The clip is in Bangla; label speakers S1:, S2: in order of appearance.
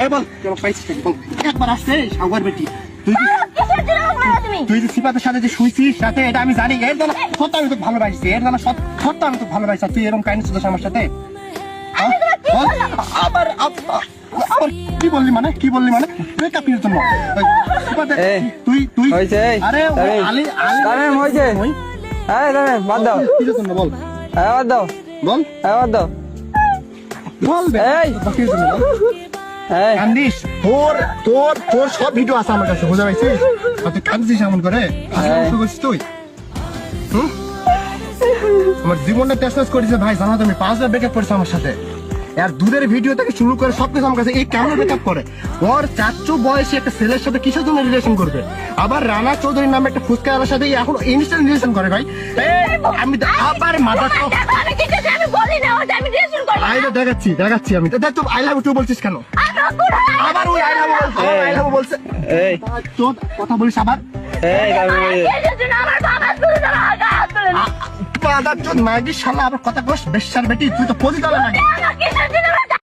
S1: এই বল কেন পাইছিস নাকি বল একবার আসছে সাগর বেটি
S2: কিসের জন্য আমাকে মারলা তুমি?
S1: তুই যে সিপাতের সাথে যে শুইছিস সাথে এটা আমি জানি এর জন্য সত্য আমি তোকে ভালোবাসি এর জন্য সত্য আমি তোকে ভালোবাসি তুই এরকম কাহিনী শুধু আমার সাথে
S2: আমি তোমাকে কি
S1: বল,
S2: বললাম?
S1: আবার কি বললি মানে ব্রেকআপ এর জন্য ওই, সিপাতে,
S3: এই,
S1: তুই
S3: হয়েছে, এই,
S1: আরে ও
S3: তামিম,
S1: আলী
S3: তামিম, হয়েছে।
S1: ওই,
S3: হ্যাঁ তামিম বাদ দাও,
S1: কিসের জন্য বল
S3: হ্যাঁ বাদ দাও,
S1: বল
S3: হ্যাঁ বাদ দাও।
S1: বল বে,
S3: এই।
S1: কিসের জন্য বল
S3: এই,
S1: কান্দিস তোর সব ভিডিও আছে আমার কাছে বুঝা পাইছিস আর তুই কান্দিস এমন করে হাসি করছিস তুই হুম? আমার জীবনটা টেস্ট করেছে ভাই জানো তুমি 5বার ব্রেকআপ করেছে আমার সাথে আর দুধের ভিডিও থেকে শুরু করে সবকিছু আমার কাছে এই কেমন ব্রেকআপ করে ওর চাচু বয়সে একটা ছেলের সাথে কিসের জন্য রিলেশন করবে আবার রানা চৌধুরীর নামে একটা ফুচকাওয়ালার সাথে এখন ইনস্ট্যান্ট রিলেশন করে ভাই এই, আমি আবার মাথা তো
S2: দেখো, আমি কি করছি? আমি বলি না ওটা, আমি রিলেশন করি না।
S1: আইলে দেখাচ্ছি আমি দেখ তো আই লাভ ইউ বলছিস কেন
S2: আমি অকুড়া।
S1: আবার ওই আই লাভ বলছে
S3: এই,
S1: তোর কথা বলিস আবার
S3: এই, তামিম, এই,
S2: কিসের জন্য আমার বাবা তুলে দিল, আমার গায়ে হাত তুলে দিল?
S1: দাদা তোর মাগির শালা আবার কথা কস বেশ্যার বেটি তুই তো পজি দলে নাকি
S2: কিসের জন্য